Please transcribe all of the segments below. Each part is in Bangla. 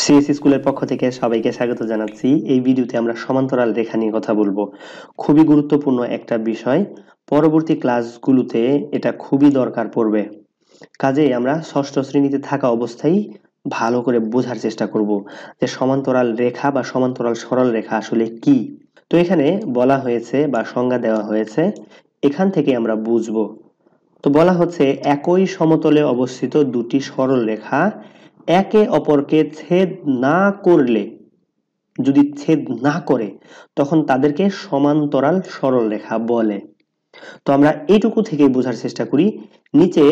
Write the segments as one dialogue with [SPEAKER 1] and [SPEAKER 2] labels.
[SPEAKER 1] সিএস স্কুলের পক্ষ থেকে সবাইকে স্বাগত জানাচ্ছি। এই ভিডিওতে আমরা সমান্তরাল রেখা নিয়ে কথা বলবো। খুবই গুরুত্বপূর্ণ একটা বিষয়। পরবর্তী ক্লাসগুলোতে এটা খুবই দরকার পড়বে। কাজেই আমরা ষষ্ঠ শ্রেণীতে থাকা অবস্থায় ভালো করে বোঝার চেষ্টা করব যে সমান্তরাল রেখা বা সমান্তরাল সরল রেখা আসলে কি। তো এখানে বলা হয়েছে বা সংজ্ঞা দেওয়া হয়েছে, এখান থেকে আমরা বুঝবো। তো বলা হচ্ছে একই সমতলে অবস্থিত দুটি সরল রেখা একে অপরকে ছেদ না করলে, যদি ছেদ না করে তখন তাদেরকে সমান্তরাল সরল রেখা বলে। তো আমরা এইটুকু থেকেই বোঝার চেষ্টা করি। নিচে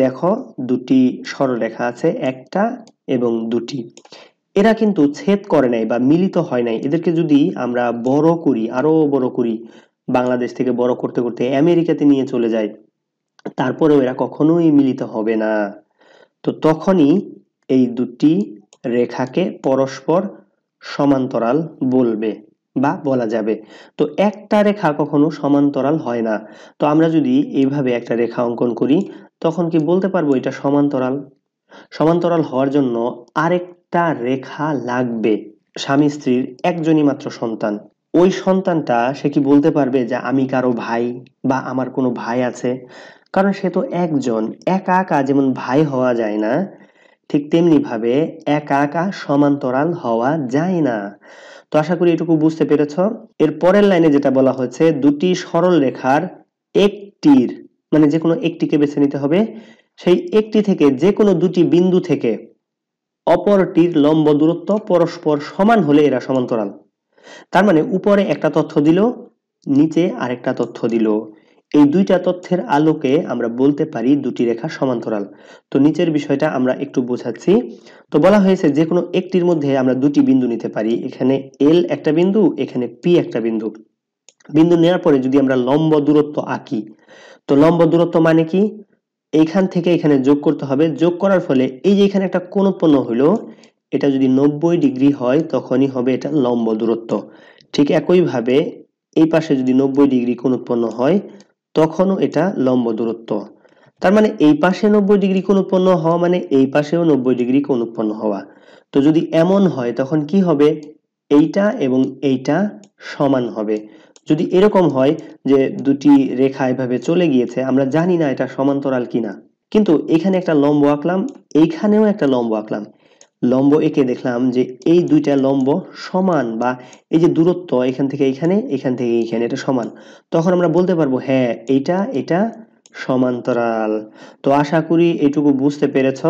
[SPEAKER 1] দেখো দুটি সরল রেখা আছে, একটা এবং দুটি। এরা কিন্তু ছেদ করে নাই বা মিলিত হয় নাই। এদেরকে যদি আমরা বড় করি, আরো বড় করি, বাংলাদেশ থেকে বড় করতে করতে আমেরিকাতে নিয়ে চলে যায়, তারপরেও এরা কখনোই মিলিত হবে না। তো তখনই এই দুটি রেখাকে পরস্পর সমান্তরাল বলবে বা বলা যাবে। তো একটা রেখা কখনো সমান্তরাল হয় না। তো আমরা যদি এইভাবে একটা রেখা অঙ্কন করি, তখন কি বলতে পারবো এটা সমান্তরাল? সমান্তরাল হওয়ার জন্য আরেকটা রেখা লাগবে। স্বামী স্ত্রীর একজনই মাত্র সন্তান, ওই সন্তানটা সে কি বলতে পারবে যে আমি কারো ভাই বা আমার কোনো ভাই আছে? কারণ সে তো একজন। একা একা যেমন ভাই হওয়া যায় না, ঠিক তেমনি ভাবে একা একা সমান্তরাল হওয়া যায় না। তো আশা করি এটুকু বুঝতে পেরেছ। এর পরের লাইনে যেটা বলা হয়েছে, দুটি সরল রেখার একটির, মানে যে কোনো একটিকে বেছে নিতে হবে, সেই একটি থেকে যে কোনো দুটি বিন্দু থেকে অপরটির লম্ব দূরত্ব পরস্পর সমান হলে এরা সমান্তরাল। তার মানে উপরে একটা তথ্য দিল, নিচে আরেকটা তথ্য দিল। এই দুইটা তথ্যের আলোকে আমরা বলতে পারি দুটি রেখা সমান্তরাল। তো নিচের বিষয়টা আমরা একটু বোঝাচ্ছি। তো বলা হয়েছে যে কোনো একটির মধ্যে আমরা দুটি বিন্দু নিতে পারি। এখানে এল একটা বিন্দু, এখানে পি একটা বিন্দু। বিন্দু নেওয়ার পরে যদি আমরা লম্ব দূরত্ব আঁকি, তো লম্ব দূরত্ব মানে কি? এইখান থেকে এখানে যোগ করতে হবে। যোগ করার ফলে এই যে এখানে একটা কোণ উৎপন্ন হলো, এটা যদি 90 ডিগ্রি হয় তখনই হবে এটা লম্ব দূরত্ব। ঠিক একইভাবে এই পাশে যদি 90 ডিগ্রি কোণ উৎপন্ন হয় তখনও এটা লম্ব দূরত্ব। তার মানে এই পাশে 90 ডিগ্রি কোণ উৎপন্ন হওয়া মানে এই পাশেও 90 ডিগ্রি কোণ উৎপন্ন হওয়া। তো যদি এমন হয় তখন কি হবে? এইটা এবং এইটা সমান হবে। যদি এরকম হয় যে দুটি রেখা এভাবে চলে গিয়েছে, আমরা জানি না এটা সমান্তরাল কিনা, কিন্তু এখানে একটা লম্ব আঁকলাম, এইখানেও একটা লম্ব আঁকলাম, লম্ব এঁকে দেখলাম যে এই দুইটা লম্ব সমান, বা এই যে দূরত্ব এখান থেকে এখানে, এখান থেকে এখানে, এটা সমান, তখন আমরা বলতে পারবো হ্যাঁ এইটা এটা সমান্তরাল। তো আশা করি এইটুকু বুঝতে পেরেছ।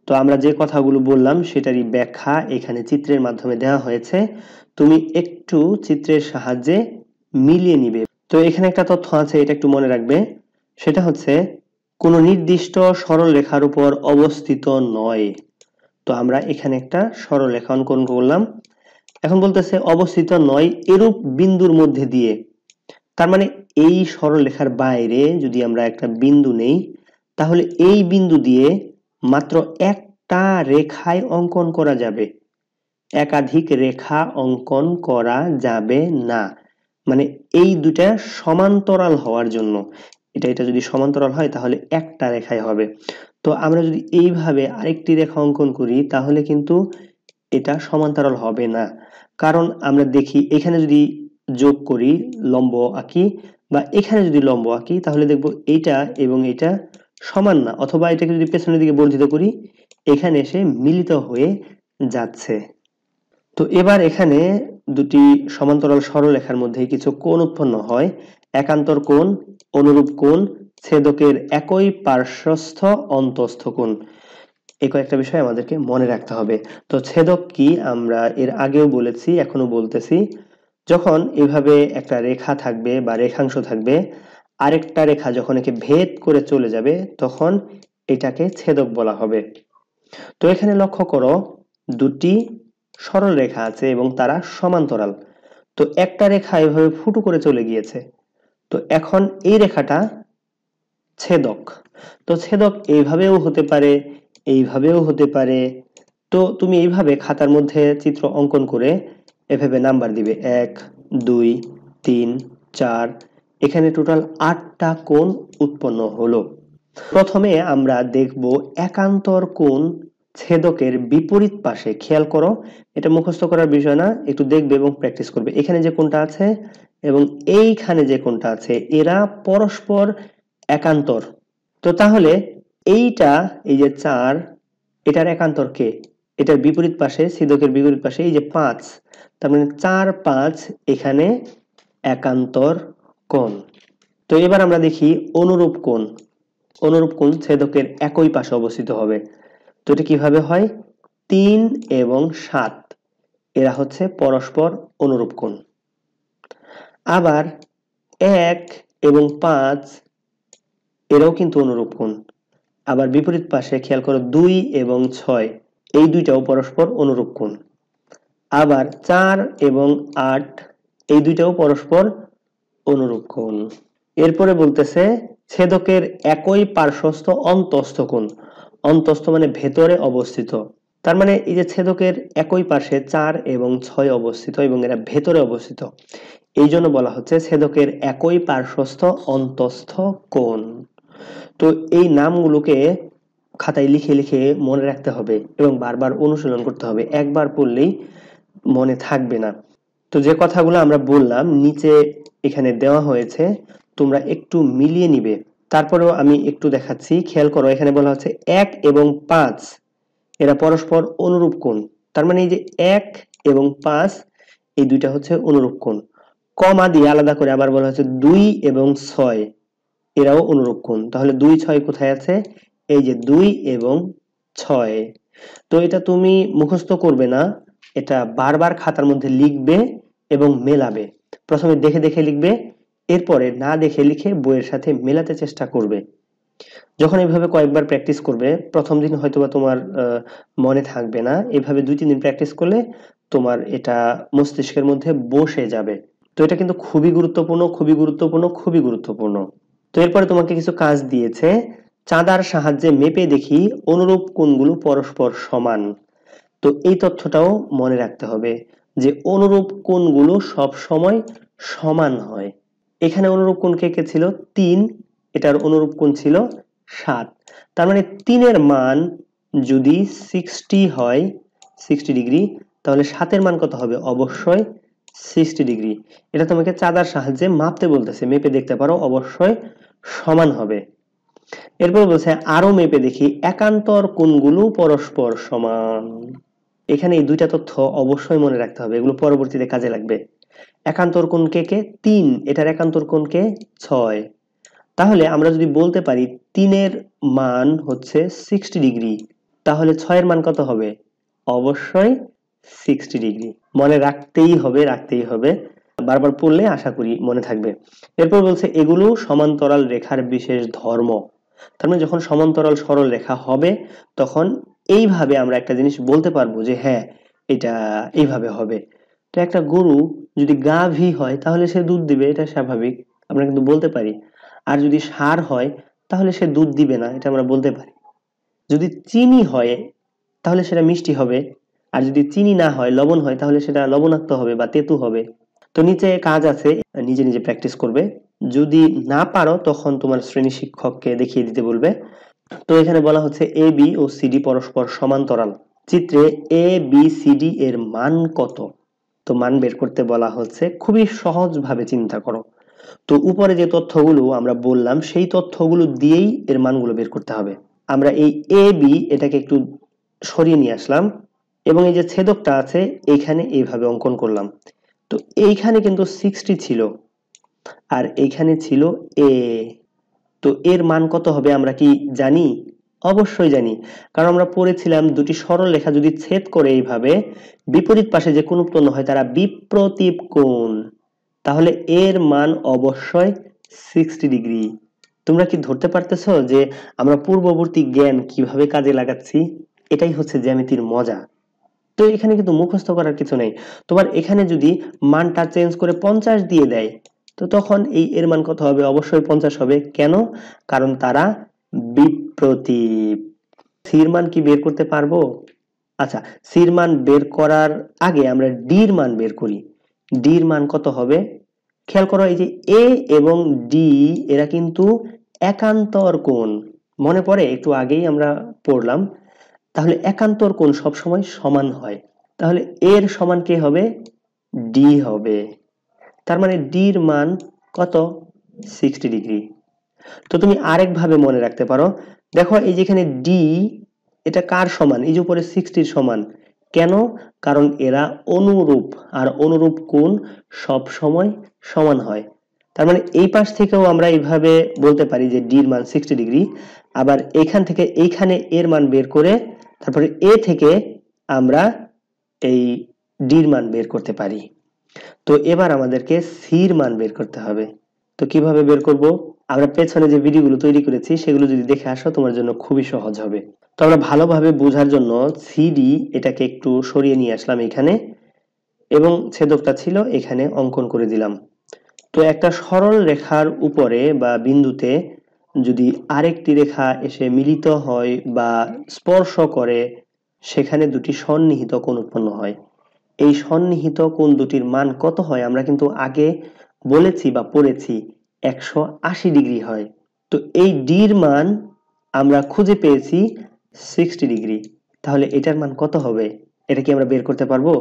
[SPEAKER 1] তো আমরা যে কথাগুলো বললাম সেটারই ব্যাখ্যা এখানে চিত্রের মাধ্যমে দেওয়া হয়েছে। তুমি একটু চিত্রের সাহায্যে মিলিয়ে নিবে। তো এখানে একটা তথ্য আছে, এটা একটু মনে রাখবে। সেটা হচ্ছে কোনো নির্দিষ্ট সরল রেখার উপর অবস্থিত নয়। তো আমরা এখানে একটা সরলরেখা অঙ্কন করলাম। এখন বলতেছে অবস্থিত নয় এরূপ বিন্দুর মধ্যে দিয়ে। তার মানে এই সরলরেখার বাইরে যদি আমরা একটা বিন্দু নেই, তাহলে এই বিন্দু দিয়ে মাত্র একটা রেখায় অঙ্কন করা যাবে, একাধিক রেখা অঙ্কন করা যাবে না। মানে এই দুটা সমান্তরাল হওয়ার জন্য, এটা যদি সমান্তরাল হয় তাহলে একটা রেখায় হবে। তো আমরা যদি এইভাবে আরেকটি রেখা অঙ্কন করি তাহলে কিন্তু এটা সমান্তরাল হবে না। কারণ আমরা দেখি এখানে যদি যোগ করি, লম্ব আঁকি, বা এখানে যদি লম্ব আঁকি, তাহলে দেখবো এইটা এবং এটা সমান না, অথবা এটাকে যদি পেছনের দিকে বর্ধিত করি এখানে এসে মিলিত হয়ে যাচ্ছে। তো এবার এখানে দুটি সমান্তরাল সরলরেখার মধ্যে কিছু কোণ উৎপন্ন হয়। একান্তর কোণ, অনুরূপ কোণ, ছেদকের একই পার্শ্বস্থ অন্তস্থ কোণ। এই কয়েকটা বিষয় আমাদেরকে মনে রাখতে হবে। তো ছেদক কি আমরা এর আগেও বলেছি, এখনো বলতেছি। যখন এভাবে একটা রেখা থাকবে বা রেখাংশ থাকবে, আরেকটা রেখা যখন একে ভেদ করে চলে যাবে তখন এটাকে ছেদক বলা হবে। তো এখানে লক্ষ্য করো দুটি সরল রেখা আছে এবং তারা সমান্তরাল। তো একটা রেখা এভাবে ফুটো করে চলে গিয়েছে, তো এখন এই রেখাটা ছেদক। তো ছেদক এইভাবেও হতে পারে, এইভাবেও হতে পারে। তো তুমি এইভাবে খাতার মধ্যে চিত্র অঙ্কন করে এভাবে নাম্বার দিবে 1 2 3 4। এখানে টোটাল 8টা কোণ উৎপন্ন হলো। প্রথমে আমরা দেখব একান্তর কোণ ছেদকের বিপরীত পাশে, খেয়াল করো, এটা মুখস্থ করার বিষয় না, একটু দেখবে এবং প্র্যাকটিস করবে। এখানে যে কোণটা আছে এবং এইখানে যে কোণটা আছে এরা পরস্পর একান্তর। তো তাহলে এইটা, এই যে 4, এটার একান্তর কে? এটার বিপরীত পাশে, ছেদকের বিপরীত পাশে এই যে 5, তার মানে 4, 5 এখানে একান্তর কোণ। তো এবার আমরা দেখি অনুরূপ কোণ। অনুরূপ কোণ ছেদকের একই পাশে অবস্থিত হবে। তো এটা কিভাবে হয়? 3 এবং 7 এরা হচ্ছে পরস্পর অনুরূপ কোণ। আবার 1 এবং 5 এরাও কিন্তু অনুরূপ কোণ। আবার বিপরীত পাশে খেয়াল করো 2 এবং 6 এই দুইটাও পরস্পর অনুরূপ কোণ। আবার 4 এবং 8 এই দুইটাও পরস্পর অনুরূপ কোণ। এরপরে বলতেছে ছেদকের একই পার্শ্বস্থ অন্তস্থ কোণ। অন্তস্থ মানে ভেতরে অবস্থিত। তার মানে এই যে ছেদকের একই পাশে 4 এবং 6 অবস্থিত এবং এরা ভেতরে অবস্থিত, এই জন্য বলা হচ্ছে ছেদকের একই পার্শ্বস্থ অন্তস্থ কোণ। তো এই নামগুলোকে খাতায় লিখে লিখে মনে রাখতে হবে এবং বারবার অনুশীলন করতে হবে, একবার পড়লেই মনে থাকবে না। তো যে কথাগুলো আমরা বললাম নিচে এখানে দেওয়া হয়েছে, তোমরা একটু মিলিয়ে নিবে। তারপরেও আমি একটু দেখাচ্ছি, খেয়াল করো। এখানে বলা হচ্ছে 1 এবং 5 এরা পরস্পর অনুরূপ কোণ। তার মানে এই যে 1 এবং 5 এই দুইটা হচ্ছে অনুরূপ কোণ। কমা দিয়ে আলাদা করে আবার বলা হচ্ছে 2 এবং 6 এরাও অনুরূপ কোণ। তাহলে 2, 6 কোথায় আছে? এই যে 2 এবং 6। তো এটা তুমি মুখস্থ করবে না, এটা বারবার খাতার মধ্যে লিখবে এবং মেলাবে। প্রথমে দেখে দেখে লিখবে, এরপরে না দেখে লিখে বইয়ের সাথে মেলাতে চেষ্টা করবে। যখন এইভাবে কয়েকবার প্র্যাকটিস করবে, প্রথম দিন হয়তোবা তোমার মনে থাকবে না, এভাবে 2-3 দিন প্র্যাকটিস করলে তোমার এটা মস্তিষ্কের মধ্যে বসে যাবে। তো এটা কিন্তু খুবই গুরুত্বপূর্ণ, খুবই গুরুত্বপূর্ণ, খুবই গুরুত্বপূর্ণ। তো এরপরে তোমাকে কিছু কাজ দিয়েছে। চাঁদার সাহায্যে মেপে দেখি অনুরূপ কোণগুলো পরস্পর সমান। তো এই তথ্যটাও মনে রাখতে হবে যে অনুরূপ কোণগুলো সব সময় সমান হয়। এখানে অনুরূপ কোণ কে কে ছিল? 3, এটার অনুরূপ কোণ ছিল 7। তার মানে 3 এর মান যদি 60 হয়, 60 ডিগ্রি, তাহলে 7 এর মান কত হবে? অবশ্যই 60 ডিগ্রি। এটা তোমাকে চাঁদার সাহায্যে মাপতে বলতেছে, মেপে দেখতে পারো, অবশ্যই সমান হবে। এরপর বলছে আরো মেপে দেখি একান্তর কোণগুলো পরস্পর সমান। এখানে এই দুইটা তথ্য অবশ্যই মনে রাখতে হবে, এগুলো পরবর্তীতে কাজে লাগবে। একান্তর কোণ কে কে? 3, এটার একান্তর কোণ কে? 6। তাহলে আমরা যদি বলতে পারি 3 এর মান হচ্ছে 60 ডিগ্রি, তাহলে 6 এর মান কত হবে? অবশ্যই 60 ডিগ্রি। মনে রাখতেই হবে, রাখতেই হবে, বারবার পড়লে আশা করি মনে থাকবে। এরপর বলছে এগুলো সমান্তরাল রেখার বিশেষ ধর্ম। তার মানে যখন সমান্তরাল সরল রেখা হবে তখন এইভাবে আমরা একটা জিনিস বলতে পারবো যে হ্যাঁ এটা এইভাবে হবে। তো একটা গরু যদি গাভী হয় তাহলে সে দুধ দিবে, এটা স্বাভাবিক, আমরা কিন্তু বলতে পারি। আর যদি ষাঁড় হয় তাহলে সে দুধ দিবে না, এটা আমরা বলতে পারি। যদি চিনি হয় তাহলে সেটা মিষ্টি হবে, আর যদি চিনি না হয়, লবণ হয়, তাহলে সেটা লবণাক্ত হবে বা তেতো হবে। তো নিচে কাজ আছে, নিজে নিজে প্র্যাকটিস করবে। যদি না পারো তখন তোমার শ্রেণী শিক্ষককে দেখিয়ে দিতে বলবে। তো এখানে বলা হচ্ছে এ বি ও সিডি পরস্পর সমান্তরাল। চিত্রে এ বি সিডি এর মান কত? তো মান বের করতে বলা হচ্ছে, খুবই সহজভাবে চিন্তা করো। তো উপরে যে তথ্যগুলো আমরা বললাম সেই তথ্যগুলো দিয়েই এর মানগুলো বের করতে হবে। আমরা এই এ বি এটাকে একটু সরিয়ে নিয়ে আসলাম এবং এই যে ছেদকটা আছে এইখানে এইভাবে অঙ্কন করলাম। তো এইখানে কিন্তু 60 ছিল আর এইখানে ছিল এ। তো এর মান কত হবে আমরা কি জানি? অবশ্যই জানি, কারণ আমরা পড়েছিলাম দুটি সরল রেখা যদি ছেদ করে এইভাবে, বিপরীত পাশে যে কোণ উৎপন্ন হয় তারা বিপ্রতীপ কোণ। তাহলে এর মান অবশ্যই 60 ডিগ্রি। তোমরা কি ধরতে পারতেছো যে আমরা পূর্ববর্তী জ্ঞান কিভাবে কাজে লাগাচ্ছি? এটাই হচ্ছে জ্যামিতির মজা। তো এখানে কিন্তু মুখস্থ করার কিছু নেই। তোমার এখানে যদি মানটা চেঞ্জ করে 50 দিয়ে দেয়, তো তখন এই এর মান কত হবে? অবশ্যই 50 হবে। কেন? কারণ তারা বিপ্রতীপ। সির মান কি বের করতে পারবো? আচ্ছা, সির মান বের করার আগে আমরা ডির মান বের করি। ডির মান কত হবে? খেয়াল করো, এই যে এ এবং ডি এরা কিন্তু একান্তর কোণ। মনে পড়ে? একটু আগেই আমরা পড়লাম। তাহলে একান্তর কোণ সবসময় সমান হয়, তাহলে এর সমান কে হবে? ডি হবে। তার মানে ডির মান কত? 60 ডিগ্রি। তো তুমি আরেকভাবে মনে রাখতে পারো, দেখো এই যেখানে ডি, এটা কার সমান? এই যে উপরে 60 সমান। কেন? কারণ এরা অনুরূপ, আর অনুরূপ কোণ সব সময় সমান হয়। তার মানে এই পাশ থেকেও আমরা এইভাবে বলতে পারি যে ডির মান 60 ডিগ্রি। আবার এখান থেকে এইখানে এর মান বের করে তারপরে এ থেকে আমরা এই ডির মান বের করতে পারি। তো এবার আমাদেরকে সির মান বের করতে হবে। তো কিভাবে বের করব? আমরা পেছনে যে ভিডিওগুলো তৈরি করেছি সেগুলো যদি দেখে আসো তোমার জন্য খুবই সহজ হবে। তো আমরা ভালোভাবে বোঝার জন্য সিডি এটাকে একটু সরিয়ে নিয়ে আসলাম এখানে, এবং ছেদকটা ছিল এখানে অঙ্কন করে দিলাম। তো একটা সরল রেখার উপরে বা বিন্দুতে যদি আরেকটি রেখা এসে মিলিত হয় বা স্পর্শ করে, সেখানে দুটি সন্নিহিত কোণ উৎপন্ন হয়। এই সন্নিহিত কোণ দুটির মান কত হয় আমরা কিন্তু আগে বলেছি বা পড়েছি, 180 ডিগ্রি হয়। তো এই ডির মান আমরা খুঁজে পেয়েছি 60 ডিগ্রি। তাহলে এটার মান কত হবে? এটা কি আমরা বের করতে পারবো?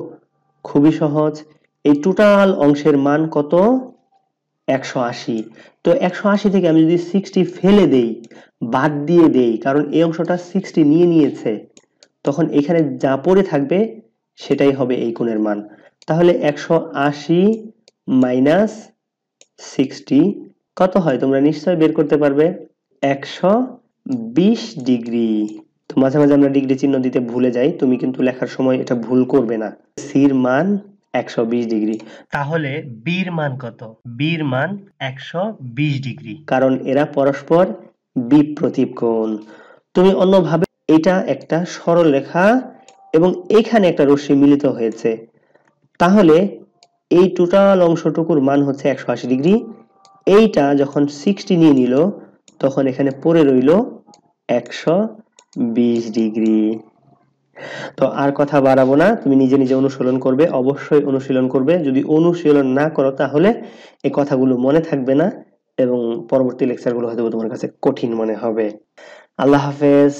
[SPEAKER 1] খুবই সহজ। এই টোটাল অংশের মান কত? 180। তো 180 থেকে আমি যদি 60 ফেলে দেই, বাদ দিয়ে দেই, কারণ এই অংশটা 60 নিয়ে নিয়েছে, তখন এখানে যা পড়ে থাকবে সেটাই হবে এই কোণের মান। তাহলে 180 মাইনাস 60 কত হয় তোমরা নিশ্চয়ই বের করতে পারবে? 120 ডিগ্রি। তো মাঝে মাঝে আমরা ডিগ্রি চিহ্ন দিতে ভুলে যাই, তুমি কিন্তু লেখার সময় এটা ভুল করবে না। সির মান 120 ডিগ্রি। তাহলে বির মান কত? বির মান 120 ডিগ্রি, কারণ এরা পরস্পর বিপ্রতীপ কোণ। তুমি অন্যভাবে, এটা একটা সরল রেখা এবং এখানে একটা রশ্মি মিলিত হয়েছে, তাহলে এই টোটাল অংশটুকুর মান হচ্ছে 180 ডিগ্রি। এইটা যখন 60 নিয়ে নিল, তখন এখানে পড়ে রইল 120 ডিগ্রি। তো আর কথা বাড়াবো না, তুমি নিজে নিজে অনুশীলন করবে, অবশ্যই অনুশীলন করবে। যদি অনুশীলন না করো তাহলে এই কথাগুলো মনে থাকবে না এবং পরবর্তী লেকচারগুলো হয়তো তোমার কাছে কঠিন মনে হবে। আল্লাহ হাফেজ।